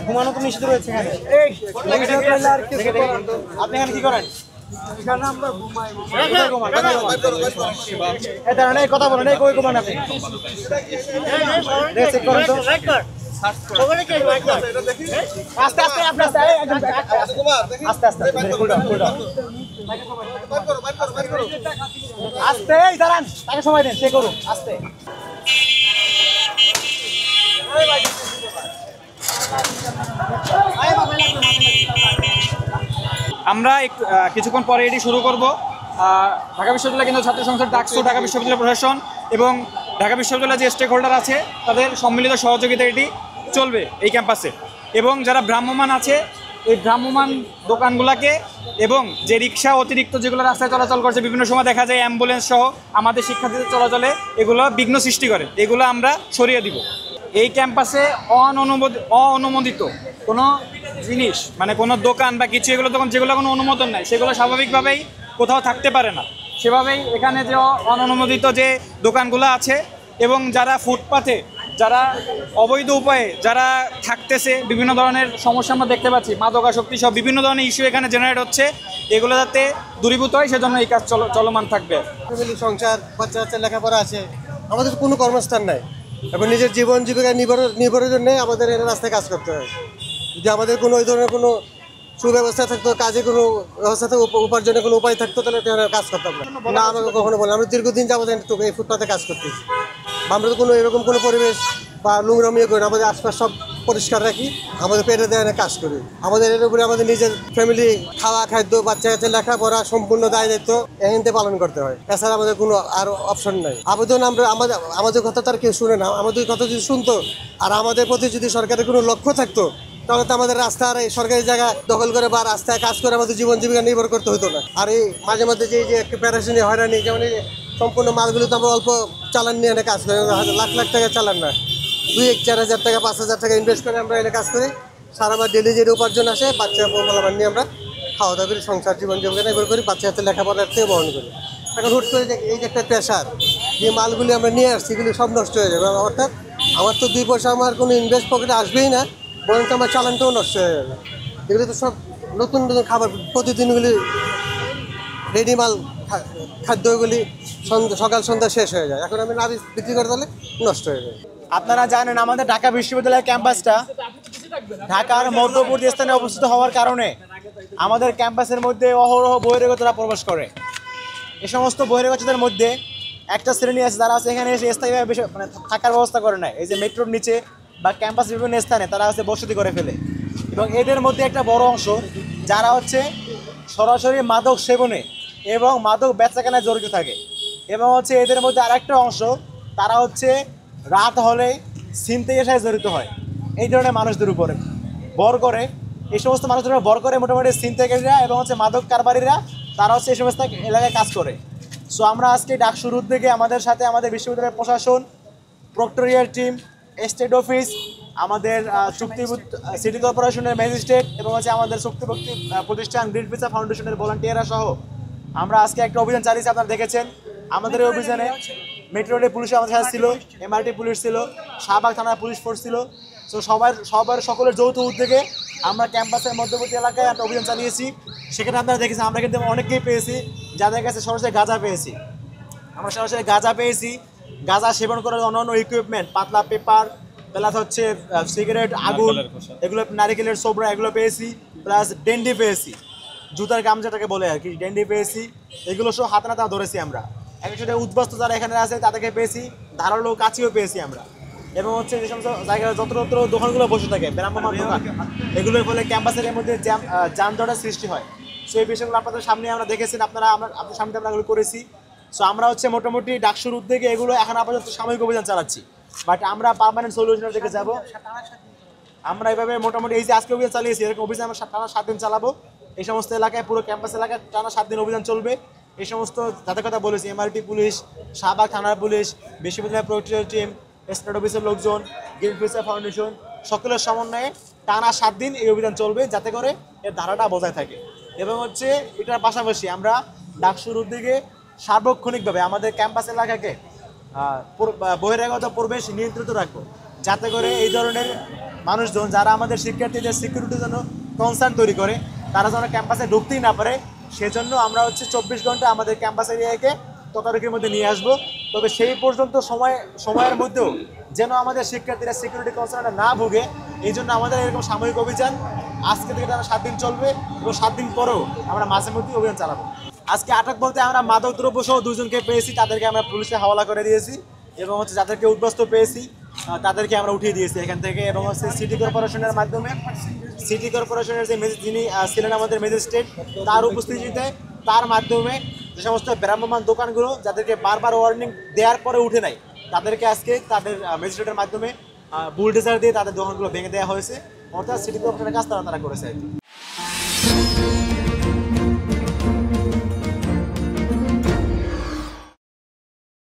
ঘুমানো তো নিষিদ্ধ রয়েছে এখানে। আপনি এখানে কি করেন? কথা বলেন, কই ঘুমান আপনি? আস্তে আস্তে আস্তে আস্তে আস্তে দাঁড়ান, তাকে সময় দেন, সে করুন আস্তে। আমরা কিছুক্ষণ পরে এটি শুরু করব। ঢাকা বিশ্ববিদ্যালয় কেন্দ্রীয় ছাত্র সংসদ, ডাকসু, ঢাকা বিশ্ববিদ্যালয় প্রশাসন এবং ঢাকা বিশ্ববিদ্যালয়ের যে স্টেক হোল্ডার আছে তাদের সম্মিলিত সহযোগিতা এটি চলবে এই ক্যাম্পাসে। এবং যারা ভ্রাম্যমাণ আছে এই ভ্রাম্যমাণ দোকানগুলোকে এবং যে রিক্সা অতিরিক্ত যেগুলো রাস্তায় চলাচল করছে, বিভিন্ন সময় দেখা যায় অ্যাম্বুলেন্স সহ আমাদের শিক্ষার্থীদের চলাচলে এগুলো বিঘ্ন সৃষ্টি করে, এগুলো আমরা সরিয়ে দিব। এই ক্যাম্পাসে অননুমোদিত কোনো জিনিস মানে কোনো দোকান বা কিছু এগুলো তখন যেগুলো কোনো অনুমোদন নাই সেগুলো স্বাভাবিকভাবেই কোথাও থাকতে পারে না। সেভাবেই এখানে যে অননুমোদিত যে দোকানগুলো আছে এবং যারা ফুটপাথে যারা অবৈধ উপায়ে যারা থাকতেছে, বিভিন্ন ধরনের সমস্যা আমরা দেখতে পাচ্ছি, মাদকাসক্তি সব বিভিন্ন ধরনের ইস্যু এখানে জেনারেট হচ্ছে, এগুলো যাতে দূরীভূত হয় সেজন্য এই কাজ চলমান থাকবে। সংসার, বাচ্চা বাচ্চা লেখাপড়া আছে, আমাদের কোনো কর্মস্থান নাই। এখন নিজের জীবন জীবিকা নির্ভরের জন্য আমাদের এই রাস্তায় কাজ করতে হয়। যদি আমাদের কোনো ওই ধরনের কোনো সুব্যবস্থা থাকতো, কাজে কোনো ব্যবস্থা থাকতো, উপার্জনের কোনো উপায় থাকতো, তাহলে কাজ করতাম না। আমাকে কখনো বলে আমরা দীর্ঘদিন যাবো এই ফুটপাতে কাজ করতেছি। আমরা তো কোনো এরকম কোনো পরিবেশ বা নোংরামিও করি না, আমাদের আশপাশ সব পরিষ্কার রাখি, আমাদের পেটে দেয় কাজ করি। আমাদের এর উপরে আমাদের নিজের ফ্যামিলি, খাওয়া, খাদ্য, বাচ্চা কাচ্চা লেখাপড়া সম্পূর্ণ দায় দায়িত্ব এখানে পালন করতে হয়। এছাড়া আমাদের কোনো আর অপশন নাই। আবেদন আমরা আমাদের কথা তো আর কেউ শুনে না। আমাদের কথা যদি শুনতো আর আমাদের প্রতি যদি সরকারের কোনো লক্ষ্য থাকতো তাহলে তো আমাদের রাস্তা আর এই সরকারি জায়গা দখল করে বা রাস্তায় কাজ করে আমাদের জীবন জীবিকা নির্ভর করতে হতো না। আর এই মাঝে মধ্যে যে একটা প্যারাশনি হয়রানি, যেমন এই সম্পূর্ণ মালগুলো তো আমরা অল্প চালান নিয়ে এনে কাজ করি, লাখ লাখ টাকা চালান না, 2-4 হাজার টাকা 5,000 টাকা ইনভেস্ট করে আমরা এনে কাজ করি। সারাবার ডেলি যে উপার্জন আসে বাচ্চা পোলাপান নিয়ে আমরা খাওয়া দাওয়া করি, সংসার জীবন জীবিকা নির্ভর করি, বাচ্চা হাতে লেখাপড়ার থেকে বহন করি। এখন হুট করে এই যে একটা প্রেশার, যে মালগুলি আমরা নিয়ে আসছি এগুলি সব নষ্ট হয়ে যাবে। অর্থাৎ আমার তো 2 পয়সা আমার কোনো ইনভেস্ট পকেটে আসবেই না, বরং আমার চালানটাও নষ্ট হয়ে যাবে। এগুলি তো সব নতুন নতুন খাবার, প্রতিদিনগুলি রেডি মাল, খাদ্যগুলি সকাল সন্ধ্যা শেষ হয়ে যায়। এখন আমি না বিক্রি করে তাহলে নষ্ট হয়ে যায়। আপনারা জানেন আমাদের ঢাকা বিশ্ববিদ্যালয় ক্যাম্পাসটা ঢাকার মধ্যবর্তী স্থানে অবস্থিত হওয়ার কারণে আমাদের ক্যাম্পাসের মধ্যে অহরহ বহিরাগতরা প্রবেশ করে। এই সমস্ত বহিরাগতদের মধ্যে একটা শ্রেণী আছে যারা আছে এখানে এসে স্থায়ীভাবে মানে থাকার ব্যবস্থা করে নেয়। এই যে মেট্রোর নিচে বা ক্যাম্পাস বিভিন্ন স্থানে তারা হচ্ছে বসতি করে ফেলে। এবং এদের মধ্যে একটা বড় অংশ যারা হচ্ছে সরাসরি মাদক সেবনে এবং মাদক বেচাকেনায় জড়িত থাকে। এবং হচ্ছে এদের মধ্যে আরেকটা অংশ তারা হচ্ছে রাত হলে ছিনতাইয়ের সাথে জড়িত হয়। এই ধরনের মানুষদের উপরে ভর করে, এই সমস্ত মানুষদের উপর ভর করে মোটামুটি ছিনতাইকারীরা এবং হচ্ছে মাদক কারবারিরা তারা হচ্ছে এই সমস্ত এলাকায় কাজ করে। সো আমরা আজকে ডাকসুর উদ্যোগে আমাদের সাথে আমাদের বিশ্ববিদ্যালয়ের প্রশাসন, প্রক্টোরিয়াল টিম, স্টেট অফিস, আমাদের সিটি কর্পোরেশনের ম্যাজিস্ট্রেট এবং হচ্ছে আমাদের চুক্তিভুক্তি প্রতিষ্ঠান গ্রিন ফিচার ফাউন্ডেশনের ভলান্টিয়াররা সহ আমরা আজকে একটা অভিযান চালিয়েছি। আপনারা দেখেছেন আমাদের এই অভিযানে মেট্রো রেল পুলিশ আমাদের সাথে ছিল, এমআরটি পুলিশ ছিল, শাহবাগ থানার পুলিশ ফোর্স ছিল। সো সকলের যৌথ উদ্যোগে আমরা ক্যাম্পাসের মধ্যবর্তী এলাকায় একটা অভিযান চালিয়েছি। সেখানে আপনারা দেখেছেন আমরা কিন্তু অনেককেই পেয়েছি যাদের কাছে সরাসরি গাঁজা পেয়েছি। আমরা সরাসরি গাঁজা পেয়েছি, গাঁজা সেবন করার অন্যান্য ইকুইপমেন্ট, পাতলা পেপার প্লাস হচ্ছে সিগারেট, আগুন, এগুলো নারিকেলের সোবরা এগুলো পেয়েছি, প্লাস ডেন্ডি পেয়েছি, জুতার গাম যেটাকে বলে আর কি, ডেন্ডি পেয়েছি। এগুলো সব হাতে নাতে ধরেছি আমরা। একসাথে উদ্বাস্ত যারা এখানে আছে তাদেরকে পেয়েছি, ধারালো কাছিও পেয়েছি আমরা। এবং হচ্ছে যে সমস্ত জায়গায় যত্র দোকানগুলো বসে থাকে ভ্রাম্যমাণ দোকান, এগুলোর ফলে ক্যাম্পাসের মধ্যে যানজটের সৃষ্টি হয়। সো এই বিষয়গুলো আপনাদের সামনে আমরা দেখেছেন, আপনার সামনে আমরা এগুলো করেছি। সো আমরা হচ্ছে মোটামুটি ডাকসুর উদ্যোগে এগুলো এখন আপাতত সাময়িক অভিযান চালাচ্ছি, বাট আমরা পার্মানেন্ট সলিউশনের দিকে যাব। আমরা এইভাবে মোটামুটি এই যে আজকে অভিযান চালিয়েছি এরকম অভিযান আমরা টানা 7 দিন চালাবো। এই সমস্ত এলাকায়, পুরো ক্যাম্পাস এলাকায় টানা 7 দিন অভিযান চলবে। এই সমস্ত যাদের কথা বলেছি, এমআরটি পুলিশ, শাহবাগ থানার পুলিশ, বিশ্ববিদ্যালয় প্রক্টোরিয়াল টিম, স্টেট অফিসের লোকজন, গ্রিন ফিচার ফাউন্ডেশন, সকলের সমন্বয়ে টানা 7 দিন এই অভিযান চলবে যাতে করে এর ধারাটা বজায় থাকে। এবং হচ্ছে এটার পাশাপাশি আমরা ডাকসুর উদ্যোগে সার্বক্ষণিকভাবে আমাদের ক্যাম্পাস এলাকাকে বহিরাগত পরিবেশ নিয়ন্ত্রিত রাখবো, যাতে করে এই ধরনের মানুষজন যারা আমাদের শিক্ষার্থীদের সিকিউরিটির জন্য কনসার্ন তৈরি করে, তারা যেন ক্যাম্পাসে ঢুকতেই না পারে, সেজন্য আমরা হচ্ছে 24 ঘন্টা আমাদের ক্যাম্পাস এরিয়াকে তদারকির মধ্যে নিয়ে আসবো। তবে সেই পর্যন্ত সময়ের মধ্যেও যেন আমাদের শিক্ষার্থীরা সিকিউরিটি কনসার্নে না ভুগে, এই জন্য আমাদের এরকম সাময়িক অভিযান আজকে থেকে টানা 7 দিন চলবে এবং 7 দিন পরেও আমরা মাঝে মধ্যে অভিযান চালাবো। আজকে আটক বলতে আমরা মাদক দ্রব্য সহ 2 জনকে পেয়েছি, তাদেরকে আমরা পুলিশে হাওলা করে দিয়েছি এবং হচ্ছে যাদেরকে উদ্বস্ত পেয়েছি তাদেরকে আমরা উঠিয়ে দিয়েছি এখান থেকে। এবং হচ্ছে সিটি কর্পোরেশনের মাধ্যমে, সিটি কর্পোরেশনের যে যিনি ছিলেন আমাদের ম্যাজিস্ট্রেট, তার উপস্থিতিতে, তার মাধ্যমে যে সমস্ত ভ্রাম্যমাণ দোকানগুলো যাদেরকে বারবার ওয়ার্নিং দেওয়ার পরে উঠে নাই, তাদেরকে আজকে তাদের ম্যাজিস্ট্রেটের মাধ্যমে বুলডোজার দিয়ে তাদের দোকানগুলো ভেঙে দেওয়া হয়েছে। অর্থাৎ সিটি কর্পোরেশনের কাজ তারা করেছে আর কি।